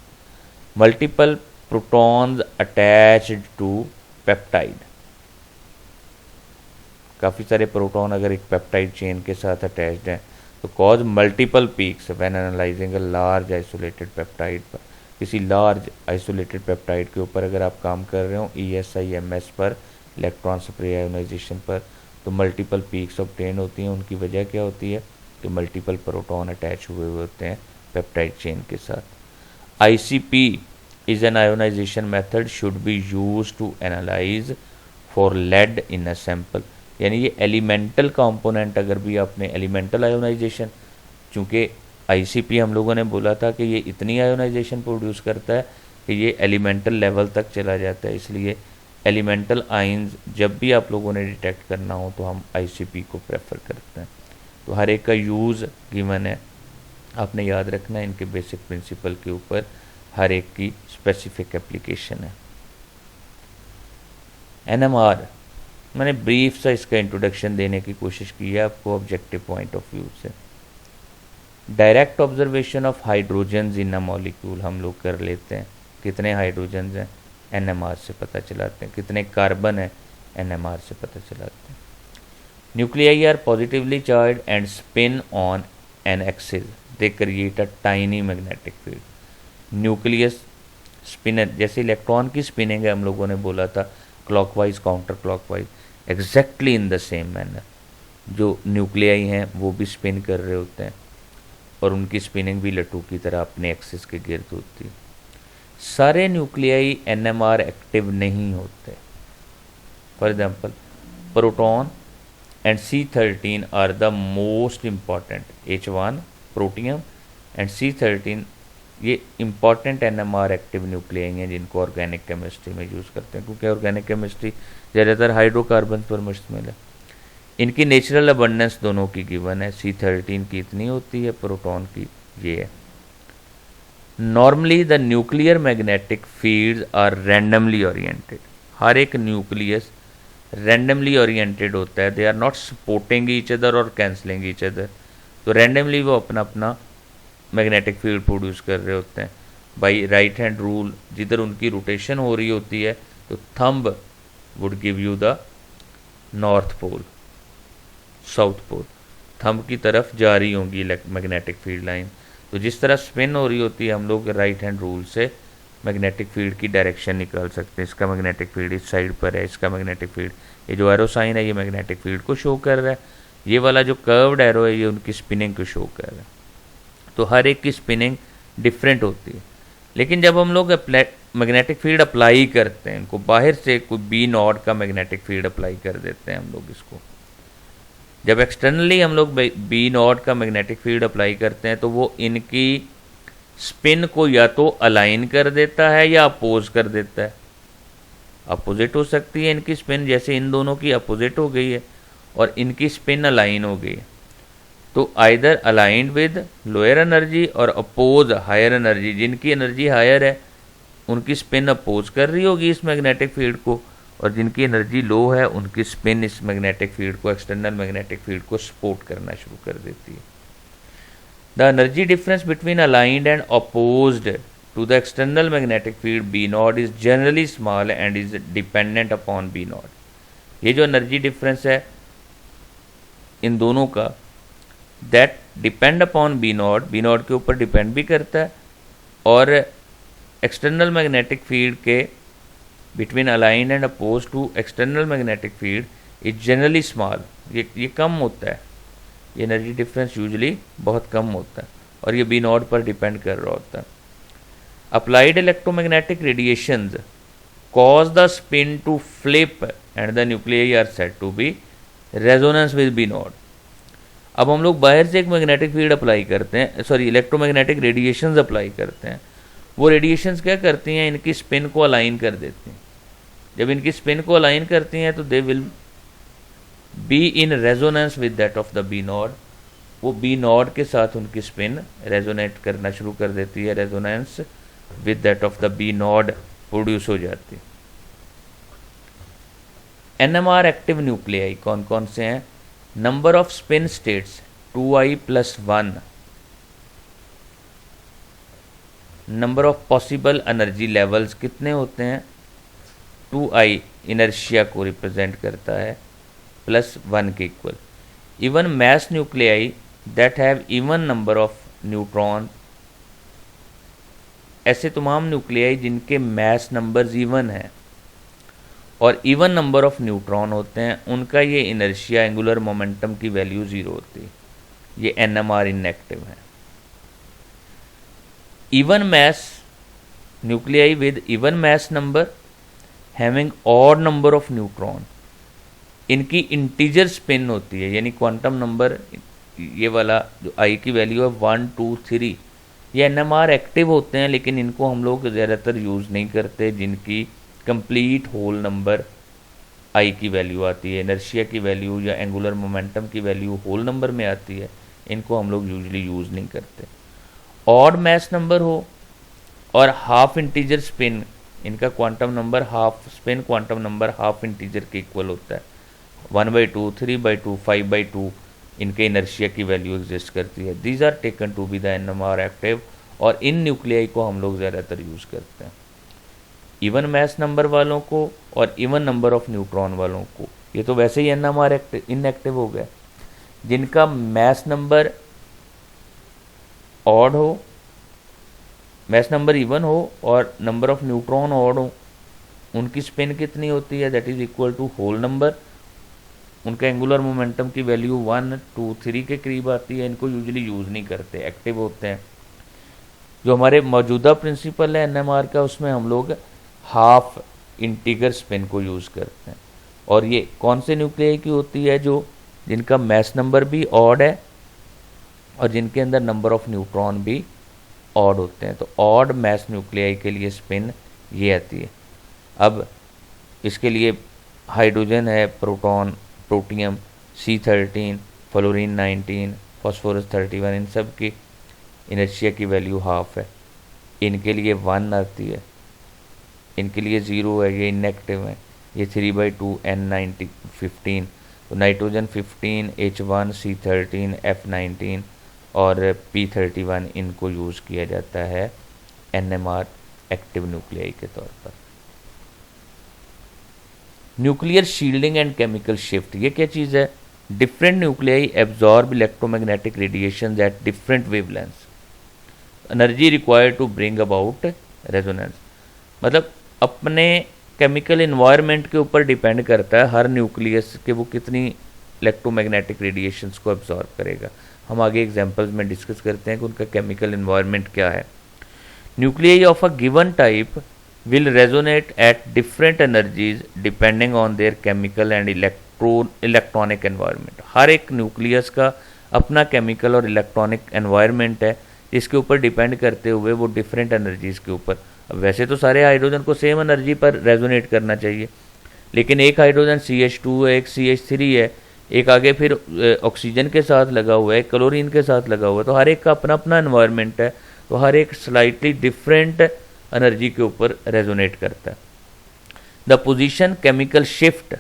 Multiple protons attached to peptide, काफ़ी सारे प्रोटॉन अगर एक पेप्टाइड चेन के साथ अटैच्ड हैं तो cause multiple peaks when analysing a large isolated peptide पर। किसी लार्ज आइसोलेटेड पेप्टाइड के ऊपर अगर आप काम कर रहे हो ESI-MS पर, इलेक्ट्रॉन स्प्रे आयोनाइजेशन पर, तो मल्टीपल पीक्स ऑब्टेन होती हैं। उनकी वजह क्या होती है कि मल्टीपल प्रोटॉन अटैच हुए होते हैं पेप्टाइड चेन के साथ। ICP is an ionization method should be use to analyse for lead in a sample, यानी ये एलिमेंटल कंपोनेंट, अगर भी आपने एलिमेंटल आयोनाइजेशन, चूँकि ICP हम लोगों ने बोला था कि ये इतनी आयोनाइजेशन प्रोड्यूस करता है कि ये एलिमेंटल लेवल तक चला जाता है, इसलिए एलिमेंटल आइंस जब भी आप लोगों ने डिटेक्ट करना हो तो हम ICP को प्रेफर करते हैं। तो हर एक का यूज़ गिवन है, आपने याद रखना है, इनके बेसिक प्रिंसिपल के ऊपर हर एक की स्पेसिफिक एप्लीकेशन है। NMR मैंने ब्रीफ सा इसका इंट्रोडक्शन देने की कोशिश की है आपको ऑब्जेक्टिव पॉइंट ऑफ व्यू से। Direct observation of hydrogens in a molecule हम लोग कर लेते हैं, कितने हाइड्रोजन्स हैं NMR से पता चलाते हैं, कितने कार्बन है NMR से पता चलाते हैं। Nuclei are positively charge and spin on an axis, they create a tiny magnetic field. Nucleus spinner, जैसे इलेक्ट्रॉन की स्पिनिंग है हम लोगों ने बोला था clockwise counter clockwise, exactly in the same manner जो न्यूक्लियाई हैं वो भी स्पिन कर रहे होते हैं और उनकी स्पिनिंग भी लट्टू की तरह अपने एक्सिस के गिर्द होती है। सारे न्यूक्लियाई NMR एक्टिव नहीं होते। For example proton and C13 are the most important, H1 protium and C13 ये इम्पॉर्टेंट NMR एक्टिव न्यूक्लियाई हैं जिनको ऑर्गेनिक केमिस्ट्री में यूज़ करते हैं, क्योंकि ऑर्गेनिक केमिस्ट्री ज़्यादातर हाइड्रोकार्बन पर मुश्तमिल है। इनकी नेचुरल अबंडेंस दोनों की गिवन है, C13 की इतनी होती है, प्रोटॉन की ये है। Normally the nuclear magnetic fields are randomly oriented. हर एक न्यूक्लियस रैंडमली ओरिएंटेड होता है, they are not supporting each other और कैंसलिंग ईच अदर। तो रैंडमली वो अपना अपना मैग्नेटिक फील्ड प्रोड्यूस कर रहे होते हैं बाई राइट हैंड रूल। जिधर उनकी रोटेशन हो रही होती है तो thumb would give you the north pole, south pole, thumb की तरफ जा रही होंगी मैग्नेटिक फील्ड लाइन। तो जिस तरह स्पिन हो रही होती है हम लोग राइट हैंड रूल से मैग्नेटिक फील्ड की डायरेक्शन निकाल सकते हैं। इसका मैग्नेटिक फील्ड इस साइड पर है, इसका मैग्नेटिक फील्ड, ये जो एरो साइन है ये मैग्नेटिक फील्ड को शो कर रहा है, ये वाला जो कर्व्ड एरो है ये उनकी स्पिनिंग को शो कर रहा है। तो हर एक की स्पिनिंग डिफरेंट होती है। लेकिन जब हम लोग मैग्नेटिक फील्ड अप्लाई करते हैं, इनको बाहर से कोई बी नॉट का मैग्नेटिक फील्ड अप्लाई कर देते हैं हम लोग इसको, जब एक्सटर्नली हम लोग बी नॉट का मैग्नेटिक फील्ड अप्लाई करते हैं तो वो इनकी स्पिन को या तो अलाइन कर देता है या अपोज कर देता है। अपोजिट हो सकती है इनकी स्पिन, जैसे इन दोनों की अपोजिट हो गई है और इनकी स्पिन अलाइन हो गई है। तो either aligned with lower energy और अपोज हायर एनर्जी, जिनकी एनर्जी हायर है उनकी स्पिन अपोज कर रही होगी इस मैग्नेटिक फील्ड को, और जिनकी एनर्जी लो है उनकी स्पिन इस मैग्नेटिक फील्ड को, एक्सटर्नल मैग्नेटिक फील्ड को सपोर्ट करना शुरू कर देती है। The energy difference between aligned and opposed to the external magnetic field B naught is generally small and is dependent upon B naught. ये जो एनर्जी डिफरेंस है इन दोनों का, that depend upon B naught के ऊपर डिपेंड भी करता है, और एक्सटर्नल मैग्नेटिक फील्ड के between aligned and oppose to external magnetic field is generally small. ये कम होता है, ये एनर्जी डिफरेंस यूजली बहुत कम होता है और ये बी नॉट पर डिपेंड कर रहा होता है। Applied electromagnetic radiations cause the spin to flip and the nuclei are said to be resonance with B naught. अब हम लोग बाहर से एक मैग्नेटिक फील्ड अप्लाई करते हैं, इलेक्ट्रोमैग्नेटिक रेडिएशंस अप्लाई करते हैं। वो रेडिएशंस क्या करती हैं, इनकी स्पिन को अलाइन कर देती हैं। जब इनकी स्पिन को अलाइन करती हैं तो they will be in resonance with that of the B naught. वो बी नॉट के साथ उनकी स्पिन रेजोनेट करना शुरू कर देती है, resonance with that of the B naught produce हो जाती है। NMR एक्टिव न्यूक्लियाई कौन कौन से हैं? Number off spin states 2i+1, number of possible energy levels कितने होते हैं? 2i इनर्शिया को रिप्रेजेंट करता है +1 के equal. Even mass nuclei that have even number of neutron, ऐसे तमाम न्यूक्लियाई जिनके मैस नंबर्स इवन हैं और इवन नंबर ऑफ न्यूट्रॉन होते हैं, उनका ये इनर्शिया एंगुलर मोमेंटम की वैल्यू 0 होती है। ये NMR इनएक्टिव है। Even mass nuclei with even mass number having odd number of neutron, इनकी इंटीजर स्पिन होती है, यानी क्वांटम नंबर ये वाला जो I की वैल्यू है 1 2 3, ये NMR एक्टिव होते हैं, लेकिन इनको हम लोग ज़्यादातर यूज़ नहीं करते। जिनकी कंप्लीट होल नंबर I की वैल्यू आती है, इनर्शिया की वैल्यू या एंगुलर मोमेंटम की वैल्यू होल नंबर में आती है, इनको हम लोग यूजली यूज़ नहीं करते। ऑड मैस नंबर हो और हाफ इंटीजर स्पिन, इनका quantum number half spin quantum number half integer के इक्वल होता है। 1/2, 3/2, 5/2 इनके इनर्शिया की वैल्यू एग्जिस्ट करती है। These are taken to be the NMR active, और इन न्यूक्लियाई को हम लोग ज़्यादातर यूज़ करते हैं। इवन मैस नंबर वालों को और इवन नंबर ऑफ न्यूट्रॉन वालों को, ये तो वैसे ही NMR इनएक्टिव हो गया। जिनका मैस नंबर ऑड हो, मैस नंबर इवन हो और नंबर ऑफ न्यूट्रॉन ऑड हो, उनकी स्पिन कितनी होती है? That is equal to whole number. उनका एंगुलर मोमेंटम की वैल्यू 1 2 3 के करीब आती है। इनको यूजुअली यूज़ नहीं करते, एक्टिव होते हैं। जो हमारे मौजूदा प्रिंसिपल है NMR का, उसमें हम लोग हाफ इंटीगर स्पिन को यूज़ करते हैं। और ये कौन से न्यूक्लियाई की होती है? जो जिनका मैस नंबर भी ऑड है और जिनके अंदर नंबर ऑफ न्यूट्रॉन भी ऑड होते हैं। तो ऑड मैस न्यूक्लियाई के लिए स्पिन ये आती है। अब इसके लिए हाइड्रोजन है, proton, protium, C13, fluorine 19, phosphorus 31, इन सब की इनर्शिया की वैल्यू हाफ है। इनके लिए 1 आती है, इनके लिए 0 है, ये इनएक्टिव है। ये 3/2 N15। तो नाइट्रोजन 15, H1, C13, F19 और P31 इनको यूज़ किया जाता है NMR एक्टिव न्यूक्लियाई के तौर पर। Nuclear shielding and chemical shift, ये क्या चीज़ है? Different nuclei absorb electromagnetic radiation at different wavelengths, energy required to bring about resonance. मतलब अपने केमिकल इन्वायरमेंट के ऊपर डिपेंड करता है हर न्यूक्लियस के वो कितनी इलेक्ट्रोमैग्नेटिक रेडिएशंस को एब्जॉर्ब करेगा। हम आगे एग्जांपल्स में डिस्कस करते हैं कि उनका केमिकल इन्वायरमेंट क्या है। Nuclei of a given type will resonate at different energies depending on their chemical and electronic environment। हर एक न्यूक्लियस का अपना केमिकल और इलेक्ट्रॉनिक एनवायरनमेंट है जिसके ऊपर डिपेंड करते हुए वो डिफरेंट एनर्जीज़ के ऊपर। अब वैसे तो सारे हाइड्रोजन को सेम एनर्जी पर रेजोनेट करना चाहिए, लेकिन एक हाइड्रोजन CH2 है, एक CH3 है, एक आगे फिर ऑक्सीजन के साथ लगा हुआ है, क्लोरीन के साथ लगा हुआ है। तो हर एक का अपना अपना एनवायरनमेंट है, तो हर एक स्लाइटली डिफरेंट एनर्जी के ऊपर रेजोनेट करता है। The position, chemical shift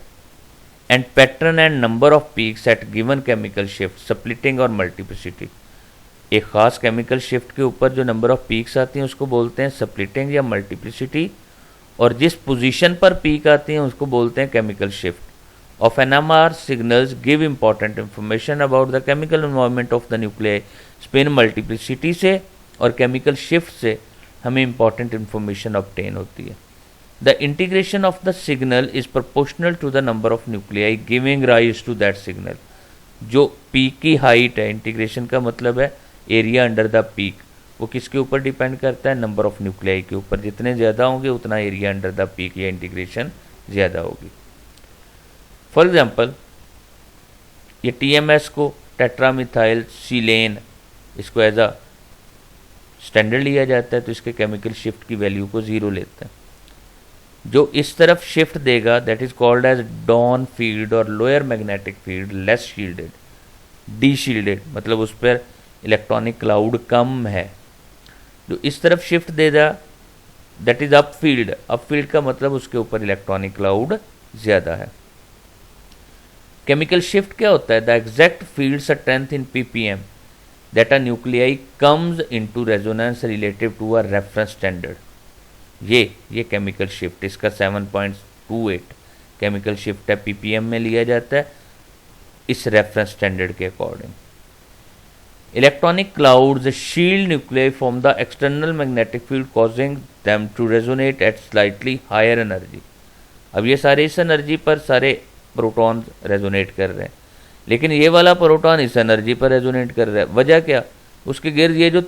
and pattern and number of peaks at given chemical shift, splitting और मल्टीप्लिसिटी। एक खास केमिकल शिफ्ट के ऊपर जो नंबर ऑफ पीक्स आती हैं उसको बोलते हैं स्प्लिटिंग या मल्टीप्लिसिटी, और जिस पोजीशन पर पीक आती हैं उसको बोलते हैं chemical shift. Of NMR signals give important information about the chemical environment of the nuclei. Spin multiplicity से और केमिकल शिफ्ट से हमें इंपॉर्टेंट इंफॉर्मेशन ऑब्टेन होती है। The integration of the signal is proportional to the number of nuclei giving rise to that signal. जो peak की height है, integration का मतलब है एरिया अंडर द पीक, वो किसके ऊपर डिपेंड करता है? नंबर ऑफ न्यूक्लियाई के ऊपर। जितने ज़्यादा होंगे उतना एरिया अंडर द पीक या इंटीग्रेशन ज़्यादा होगी। फॉर एग्जाम्पल ये TMS को टेट्रामिथाइल सिलेन, इसको एज अ स्टैंडर्ड लिया जाता है, तो इसके केमिकल शिफ्ट की वैल्यू को 0 लेते हैं। जो इस तरफ शिफ्ट देगा that is called as downfield और lower magnetic field less shielded, deshielded, मतलब उस पर इलेक्ट्रॉनिक क्लाउड कम है। जो इस तरफ शिफ्ट देगा that is up field, up field का मतलब उसके ऊपर इलेक्ट्रॉनिक क्लाउड ज़्यादा है। केमिकल शिफ्ट क्या होता है? The exact field strength in ppm that a nuclei comes into resonance relative to a reference standard। ये केमिकल शिफ्ट, इसका 7.28 केमिकल शिफ्ट है, ppm में लिया जाता है इस रेफरेंस स्टैंडर्ड के according. Electronic clouds shield nuclei from the external magnetic field causing them to resonate at slightly higher energy. अब ये सारे इस एनर्जी पर सारे प्रोटॉन रेजोनेट कर रहे हैं, लेकिन ये वाला प्रोटॉन इस एनर्जी पर रेजोनेट कर रहा है। वजह क्या? उसके गिर्द ये जो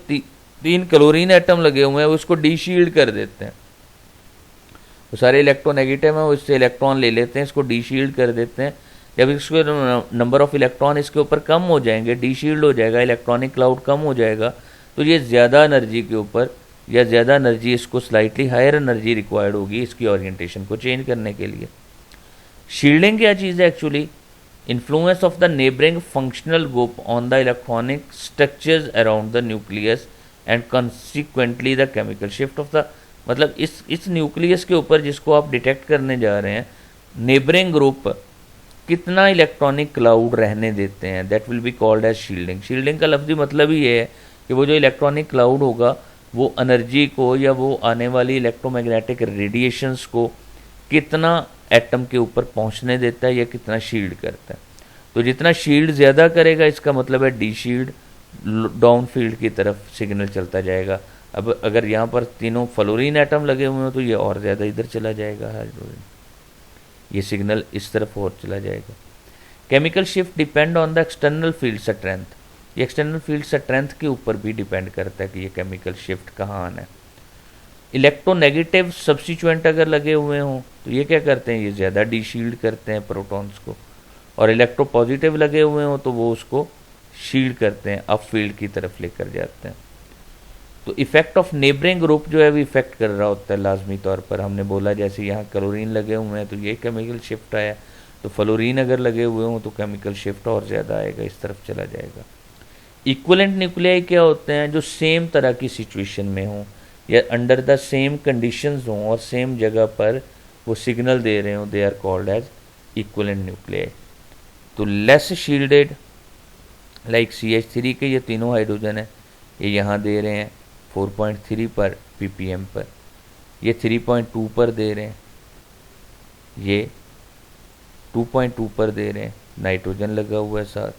3 क्लोरीन एटम लगे हुए हैं उसको डी शील्ड कर देते हैं। वो सारे इलेक्ट्रोनेगेटिव हैं, वो इससे इलेक्ट्रॉन ले लेते हैं, इसको डी शील्ड कर देते हैं। जब इसके नंबर ऑफ इलेक्ट्रॉन इसके ऊपर कम हो जाएंगे, डी शील्ड हो जाएगा, इलेक्ट्रॉनिक क्लाउड कम हो जाएगा, तो ये ज़्यादा एनर्जी के ऊपर या ज़्यादा एनर्जी, इसको स्लाइटली हायर एनर्जी रिक्वायर्ड होगी इसकी ओरिएंटेशन को चेंज करने के लिए। शील्डिंग क्या चीज़ है actually? Influence of the neighboring functional group on the electronic structures around the nucleus and consequently the chemical shift of the, मतलब इस न्यूक्लियस के ऊपर जिसको आप डिटेक्ट करने जा रहे हैं, नेबरिंग ग्रुप कितना इलेक्ट्रॉनिक क्लाउड रहने देते हैं, that will be called as shielding. Shielding का लफ्ज़ी मतलब ही ये है कि वो जो इलेक्ट्रॉनिक क्लाउड होगा वो एनर्जी को या वो आने वाली इलेक्ट्रोमैग्नेटिक रेडिएशंस को कितना एटम के ऊपर पहुंचने देता है या कितना शील्ड करता है। तो जितना शील्ड ज़्यादा करेगा इसका मतलब है डी शील्ड, डाउन फील्ड की तरफ सिग्नल चलता जाएगा। अब अगर यहाँ पर तीनों फ्लोरीन एटम लगे हुए हैं तो ये और ज़्यादा इधर चला जाएगा हाइड्रोजन, ये सिग्नल इस तरफ और चला जाएगा। Chemical shift depend on the external field strength, ये एक्सटर्नल फील्ड स्ट्रेंथ के ऊपर भी डिपेंड करता है कि ये केमिकल शिफ्ट कहाँ आना है। इलेक्ट्रोनेगेटिव सब्स्टिट्यूएंट अगर लगे हुए हों तो ये क्या करते हैं? ये ज़्यादा डी शील्ड करते हैं प्रोटॉन्स को, और इलेक्ट्रो पॉजिटिव लगे हुए हों तो वो उसको शील्ड करते हैं, अप फील्ड की तरफ लेकर जाते हैं। तो इफेक्ट ऑफ नेबरिंग ग्रुप जो है वो इफेक्ट कर रहा होता है लाजमी तौर पर। हमने बोला जैसे यहाँ क्लोरीन लगे हुए हैं तो ये केमिकल शिफ्ट आया, तो फ्लोरीन अगर लगे हुए हों तो केमिकल शिफ्ट और ज़्यादा आएगा, इस तरफ चला जाएगा। इक्वलेंट न्यूक्लियाई क्या होते हैं, जो सेम तरह की सिचुएशन में हों या अंडर द सेम कंडीशंस हों और सेम जगह पर वो सिग्नल दे रहे हों, they are called as equivalent nuclei. तो लेस शील्डेड लाइक CH3 के ये तीनों हाइड्रोजन है, ये यहाँ दे रहे हैं 4.3 पर ppm पर, ये 3.2 पर दे रहे हैं, ये 2.2 पर दे रहे हैं, नाइट्रोजन लगा हुआ है साथ,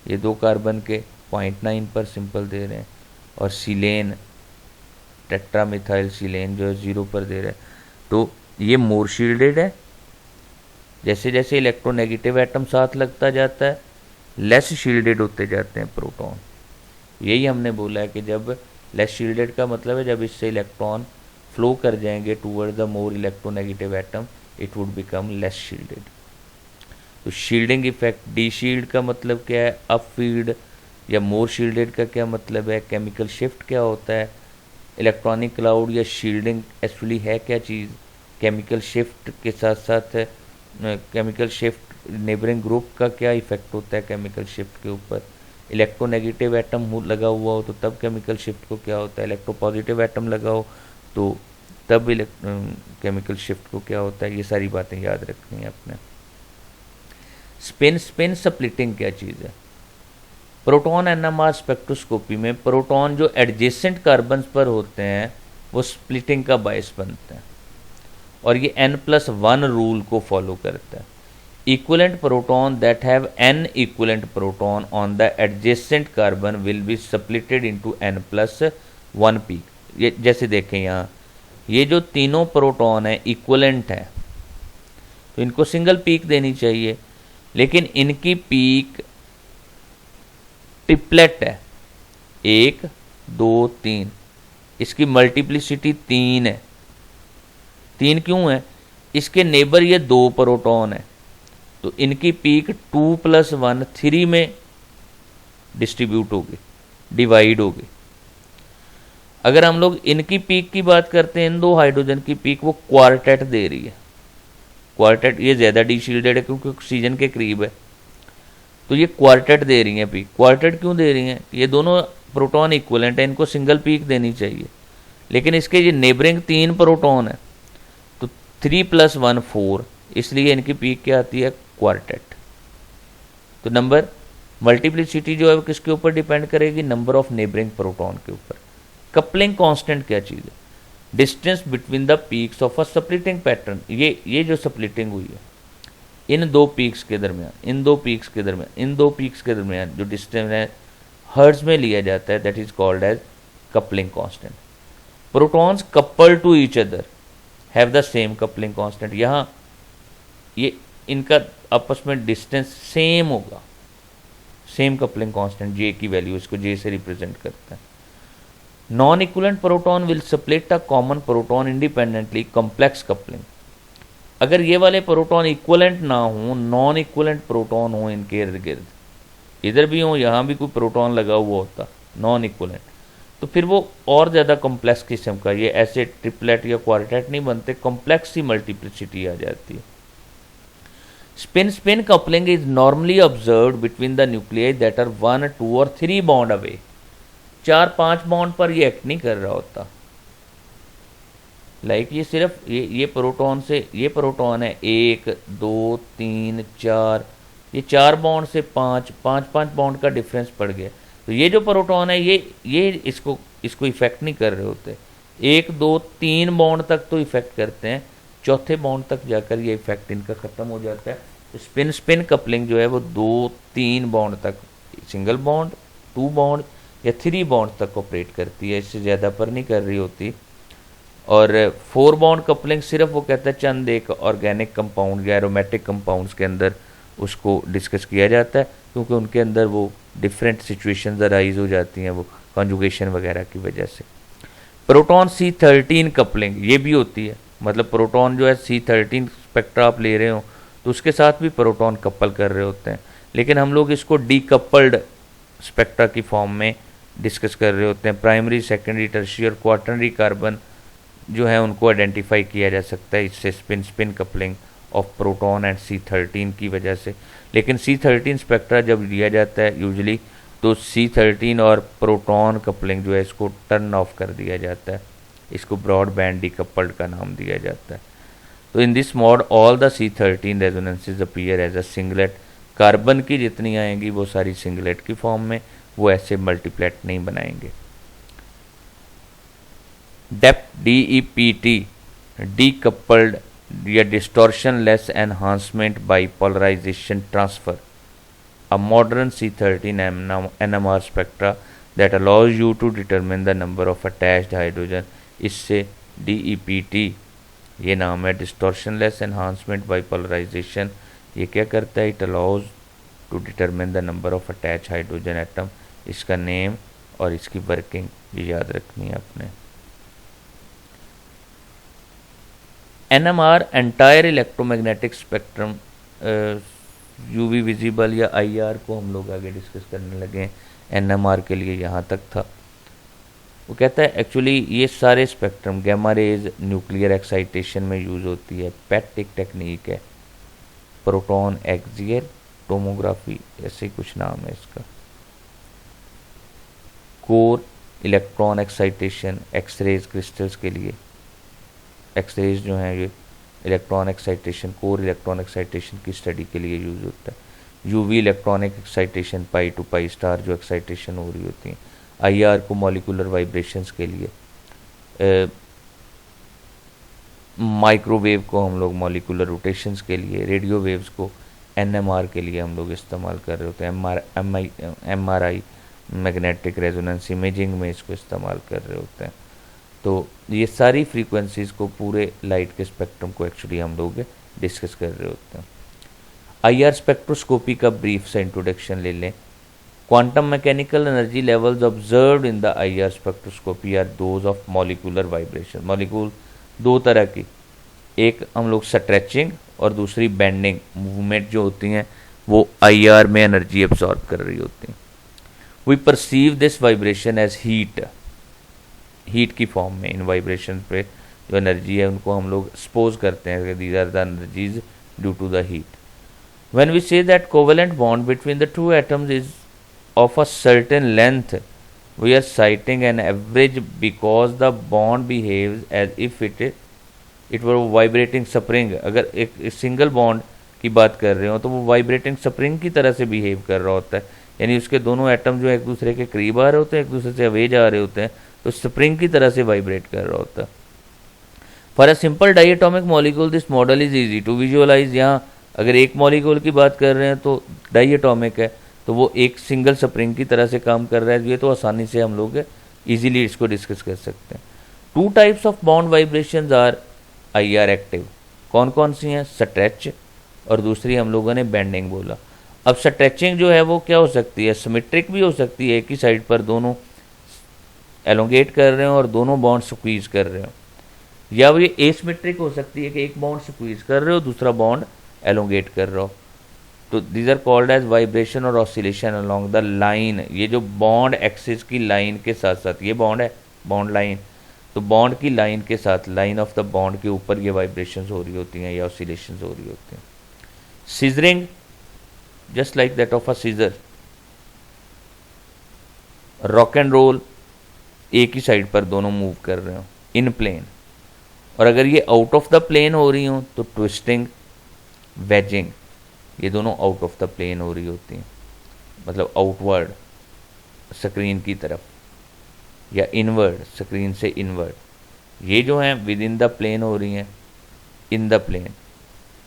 ये 2 कार्बन के 0.9 पर सिंपल दे रहे हैं, और सिलेन टेट्रामिथाइल सिलेन जो है 0 पर दे रहा है। तो ये मोर शील्डेड है। जैसे जैसे इलेक्ट्रोनेगेटिव एटम साथ लगता जाता है लेस शील्डेड होते जाते हैं प्रोटॉन। यही हमने बोला है कि जब लेस शील्डेड का मतलब है जब इससे इलेक्ट्रॉन फ्लो कर जाएंगे toward the more electronegative atom, it would become less shielded. तो शील्डिंग इफेक्ट, डी शील्ड का मतलब क्या है, अप फील्ड, या मोर शील्डेड का क्या मतलब है, केमिकल शिफ्ट क्या होता है, इलेक्ट्रॉनिक क्लाउड या शील्डिंग एक्चुअली है क्या चीज़, केमिकल शिफ्ट के साथ साथ केमिकल शिफ्ट नेबरिंग ग्रुप का क्या इफेक्ट होता है केमिकल शिफ्ट के ऊपर, इलेक्ट्रोनेगेटिव एटम लगा हुआ हो तो तब केमिकल शिफ्ट को क्या होता है, इलेक्ट्रोपॉजिटिव एटम लगा हो तो तब केमिकल शिफ्ट को क्या होता है। ये सारी बातें याद रखनी है आपने। स्पिन स्प्लिटिंग क्या चीज़ है, प्रोटॉन NMR स्पेक्ट्रोस्कोपी में प्रोटॉन जो एडजेसेंट कार्बन्स पर होते हैं वो स्प्लिटिंग का बायस बनते हैं, और ये N+1 रूल को फॉलो करता है। Equivalent proton that have N equivalent proton on the adjacent carbon will be splitted into N+1 peak. ये जैसे देखें यहाँ, ये जो तीनों प्रोटॉन है इक्विवेलेंट है तो इनको सिंगल पीक देनी चाहिए, लेकिन इनकी पीक ट्रिपलेट है, 1 2 3, इसकी मल्टीप्लिसिटी 3 है। 3 क्यों है, इसके नेबर ये 2 प्रोटॉन है तो इनकी पीक 2+1 3 में डिस्ट्रीब्यूट होगी, डिवाइड होगी। अगर हम लोग इनकी पीक की बात करते हैं, इन 2 हाइड्रोजन की पीक वो क्वार्टेट दे रही है। क्वार्टेट ये ज़्यादा डी शील्डेड है क्योंकि ऑक्सीजन के करीब है, तो ये क्वार्टेट दे रही हैं पीक। क्वार्टेट क्यों दे रही हैं, ये दोनों प्रोटॉन इक्विवेलेंट है, इनको सिंगल पीक देनी चाहिए, लेकिन इसके ये नेबरिंग 3 प्रोटॉन है तो 3+1 4, इसलिए इनकी पीक क्या आती है, क्वार्टेट। तो नंबर मल्टीप्लिसिटी जो है वो किसके ऊपर डिपेंड करेगी, नंबर ऑफ नेबरिंग प्रोटॉन के ऊपर। कपलिंग कांस्टेंट क्या चीज़ है, distance between the peaks of a splitting pattern. ये जो स्प्लिटिंग हुई है इन 2 पीक्स के दरमियान, इन 2 पीक्स के दरमियान, इन 2 पीक्स के दरमियान जो डिस्टेंस है हर्ट्ज में लिया जाता है, that is called as coupling constant. Protons couple to each other have the same coupling constant. यहाँ ये इनका आपस में डिस्टेंस सेम होगा, सेम कपलिंग कांस्टेंट, जे की वैल्यू इसको जे से रिप्रेजेंट करता है। Non equivalent proton will split a common proton independently, complex coupling. अगर ये वाले प्रोटॉन इक्विवेलेंट ना हो, नॉन इक्विवेलेंट प्रोटॉन हो इनके इर्द गिर्द, इधर भी हो यहाँ भी कोई प्रोटॉन लगा हुआ होता नॉन इक्विवेलेंट, तो फिर वो और ज़्यादा कॉम्प्लेक्स किस्म का, ये ऐसे ट्रिपलेट या क्वार्टेट नहीं बनते, कॉम्प्लेक्स ही मल्टीप्लिसिटी आ जाती है। Spin coupling is normally observed between the nuclei that are 1 2 और 3 बॉन्ड अवे। 4-5 बॉन्ड पर ये एक्ट नहीं कर रहा होता, लाइक ये सिर्फ ये प्रोटॉन से, ये प्रोटॉन है 1 2 3 4, ये 4 बॉन्ड से 5 बॉन्ड का डिफरेंस पड़ गया, तो ये जो प्रोटॉन है ये इसको इफेक्ट नहीं कर रहे होते। 1 2 3 बॉन्ड तक तो इफेक्ट करते हैं, चौथे बॉन्ड तक जाकर ये इफेक्ट इनका ख़त्म हो जाता है। तो स्पिन कपलिंग जो है वो 2-3 बॉन्ड तक, सिंगल बॉन्ड, 2 बॉन्ड या 3 बॉन्ड तक ऑपरेट करती है, इससे ज़्यादा पर नहीं कर रही होती। और 4 बॉन्ड कपलिंग सिर्फ वो कहता है चंद एक ऑर्गेनिक कंपाउंड या एरोमेटिक कंपाउंड्स के अंदर उसको डिस्कस किया जाता है, क्योंकि उनके अंदर वो डिफरेंट सिचुएशंस अराइज हो जाती हैं वो कॉन्जुगेशन वगैरह की वजह से। प्रोटॉन C13 कपलिंग ये भी होती है, मतलब प्रोटॉन जो है C13 स्पेक्ट्रा आप ले रहे हो तो उसके साथ भी प्रोटॉन कपल कर रहे होते हैं, लेकिन हम लोग इसको डीकपल्ड स्पेक्ट्रा की फॉर्म में डिस्कस कर रहे होते हैं। प्राइमरी, सेकेंडरी, टर्शियरी और क्वाटरनरी कार्बन जो है उनको आइडेंटिफाई किया जा सकता है इससे spin spin coupling of proton and C13 की वजह से। लेकिन C13 स्पेक्ट्रा जब लिया जाता है यूजुअली तो C13 और प्रोटॉन कपलिंग जो है इसको टर्न ऑफ कर दिया जाता है, इसको ब्रॉड बैंड डीकपल्ड का नाम दिया जाता है। तो in this mode all the C13 resonances appear as a singlet. Carbon की जितनी आएंगी वो सारी सिंगलेट की फॉर्म में, वो ऐसे मल्टीप्लेट नहीं बनाएंगे। DEPT डीकपल्ड या distortionless enhancement by polarization transfer, a modern C13 NMR spectra that allows you to determine the number of attached hydrogen। इससे DEPT ये नाम है, डिस्टॉर्शनलेस एनहांसमेंट बाई पोलराइजेशन। ये क्या करता है? It allows to determine the number of attach hydrogen atom. इसका name और इसकी वर्किंग ये याद रखनी है आपने। NMR entire electromagnetic spectrum, UV visible या IR को हम लोग आगे डिस्कस करने लगे। NMR के लिए यहाँ तक था। वो कहता है एक्चुअली ये सारे spectrum gamma rays nuclear excitation में यूज़ होती है। PET एक टेक्निक है, प्रोटॉन एक्सियल टोमोग्राफी ऐसे ही कुछ नाम है इसका। Core electron excitation X rays crystals के लिए, एक्सरेज जो हैं ये electron excitation, core electron excitation की स्टडी के लिए यूज़ होता है। UV electronic excitation pi to pi star जो एक्साइटेशन हो रही होती हैं। IR को मॉलिकुलर वाइब्रेशंस के लिए, माइक्रोवेव को हम लोग मॉलिकुलर रोटेशंस के लिए, रेडियो वेव्स को NMR के लिए हम लोग इस्तेमाल कर रहे होते हैं। MRI मैग्नेटिक रेजोनेंस इमेजिंग में इसको इस्तेमाल कर रहे होते हैं। तो ये सारी फ्रीक्वेंसीज़ को, पूरे लाइट के स्पेक्ट्रम को एक्चुअली हम लोग डिस्कस कर रहे होते हैं। IR स्पेक्ट्रोस्कोपी का ब्रीफ सा इंट्रोडक्शन ले लें। Quantum mechanical energy levels observed in the IR spectroscopy are those of molecular vibration. Molecule दो तरह की, एक हम लोग स्ट्रेचिंग और दूसरी बेंडिंग मूवमेंट जो होती हैं वो IR में एनर्जी एब्जॉर्ब कर रही होती हैं। We perceive this vibration as heat, heat की फॉर्म में इन वाइब्रेशन पे जो एनर्जी है उनको हम लोग सपोज करते हैं, these are the energies due to the heat. When we say that covalent bond between the two atoms is of a certain length, we are citing an average because the bond behaves as if it were vibrating spring. अगर एक single bond की बात कर रहे हो तो वो vibrating spring की तरह से बिहेव कर रहा होता है, यानी उसके दोनों एटम जो एक दूसरे के करीब आ रहे होते हैं, एक दूसरे से अवे जा रहे होते हैं, तो स्प्रिंग की तरह से वाइब्रेट कर रहा होता है। For a simple diatomic molecule this model is easy to visualise. यहाँ अगर एक मॉलिक्यूल की बात कर रहे हैं तो डाइएटॉमिक है, तो वो एक सिंगल स्प्रिंग की तरह से काम कर रहा है, ये तो आसानी से हम लोग इजीली इसको डिस्कस कर सकते हैं। Two types of bond vibrations are IR active. कौन कौन सी हैं? स्ट्रेच और दूसरी हम लोगों ने बेंडिंग बोला। अब स्ट्रेचिंग जो है वो क्या हो सकती है? सिमेट्रिक भी हो सकती है, एक ही साइड पर दोनों एलोंगेट कर रहे हो और दोनों बॉन्ड स्क्वीज कर रहे हो, या वो ये एसिमेट्रिक हो सकती है कि एक बॉन्ड स्क्वीज कर रहे हो दूसरा बॉन्ड एलोंगेट कर रहे हो। तो these are called as vibration और ऑसिलेशन अलोंग द लाइन। ये जो बॉन्ड एक्सिस की लाइन के साथ साथ, ये बॉन्ड है, बॉन्ड लाइन, तो बॉन्ड की लाइन के साथ, लाइन ऑफ द बॉन्ड के ऊपर ये वाइब्रेशंस हो रही होती हैं या ऑसिलेशंस हो रही होती हैं। Scissoring just like that of a scissor. Rock and roll एक ही साइड पर दोनों मूव कर रहे हो इन प्लेन, और अगर ये आउट ऑफ द प्लेन हो रही हो तो ट्विस्टिंग, वेजिंग, ये दोनों आउट ऑफ द प्लेन हो रही होती हैं, मतलब आउटवर्ड स्क्रीन की तरफ, या इनवर्ड स्क्रीन से इनवर्ड। ये जो हैं विद इन द प्लेन हो रही हैं, in the plane,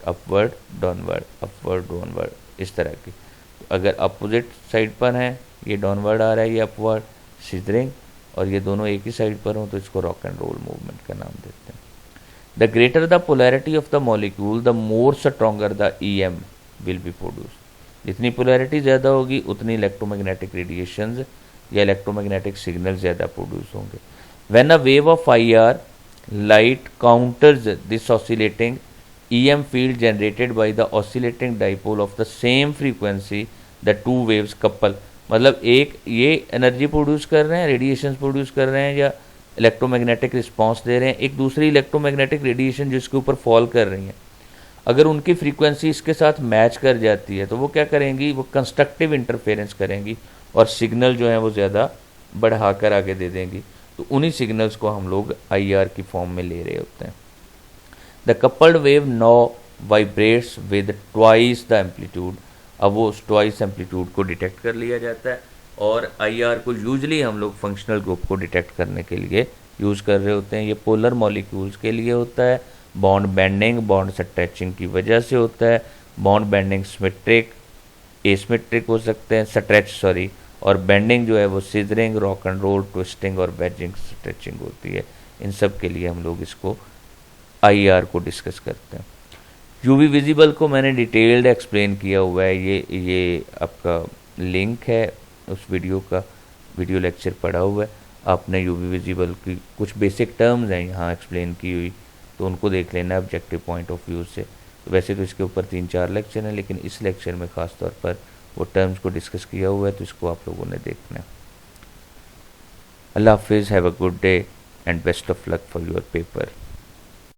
upward downward, upward downward, इस तरह की। तो अगर अपोजिट साइड पर हैं, ये डाउनवर्ड आ रहा है, ये अपवर्ड, सीजरिंग, और ये दोनों एक ही साइड पर हों तो इसको रॉक एंड रोल मूवमेंट का नाम देते हैं। The greater the polarity of the molecule the more stronger the EM will be produce. जितनी पोलैरिटी ज़्यादा होगी उतनी इलेक्ट्रोमैग्नेटिक रेडिएशंस या इलेक्ट्रोमैग्नेटिक सिग्नल ज़्यादा प्रोड्यूस होंगे। When a wave of IR light counters this oscillating EM field generated by the oscillating dipole of the same frequency, the two waves couple। मतलब एक ये एनर्जी प्रोड्यूस कर रहे हैं, radiation produce कर रहे हैं या इलेक्ट्रोमैग्नेटिक रिस्पांस दे रहे हैं, एक दूसरी इलेक्ट्रोमैग्नेटिक रेडिएशन जो इसके ऊपर फॉल कर रही हैं, अगर उनकी फ्रीक्वेंसी इसके साथ मैच कर जाती है तो वो क्या करेंगी, वो कंस्ट्रक्टिव इंटरफेरेंस करेंगी और सिग्नल जो है वो ज़्यादा बढ़ा कर आगे दे देंगी। तो उन्हीं सिग्नल्स को हम लोग IR की फॉर्म में ले रहे होते हैं। The coupled wave no vibrates with twice the amplitude. अब वो ट्वाइस एम्पलीट्यूड को डिटेक्ट कर लिया जाता है और IR को यूजली हम लोग फंक्शनल ग्रुप को डिटेक्ट करने के लिए यूज़ कर रहे होते हैं। ये पोलर मॉलिक्यूल्स के लिए होता है, बॉन्ड बेंडिंग बॉन्ड स्ट्रेचिंग की वजह से होता है। बॉन्ड बेंडिंग सिमेट्रिक एसिमेट्रिक हो सकते हैं, स्ट्रेच और बेंडिंग जो है वो scissoring, rock and roll, twisting और वेजिंग स्ट्रेचिंग होती है। इन सब के लिए हम लोग इसको IR को डिस्कस करते हैं। UV विजिबल को मैंने डिटेल्ड एक्सप्लेन किया हुआ है, ये आपका लिंक है उस वीडियो का, वीडियो लेक्चर पढ़ा हुआ है आपने। UV विजिबल की कुछ बेसिक टर्म्स हैं यहाँ एक्सप्लेन की हुई, तो उनको देख लेना ऑब्जेक्टिव पॉइंट ऑफ व्यू से। तो वैसे तो इसके ऊपर 3-4 लेक्चर हैं, लेकिन इस लेक्चर में ख़ास तौर पर वो टर्म्स को डिस्कस किया हुआ है, तो इसको आप लोगों ने देखना है। अल्लाह हाफिज़, have a good day and best of luck for your paper.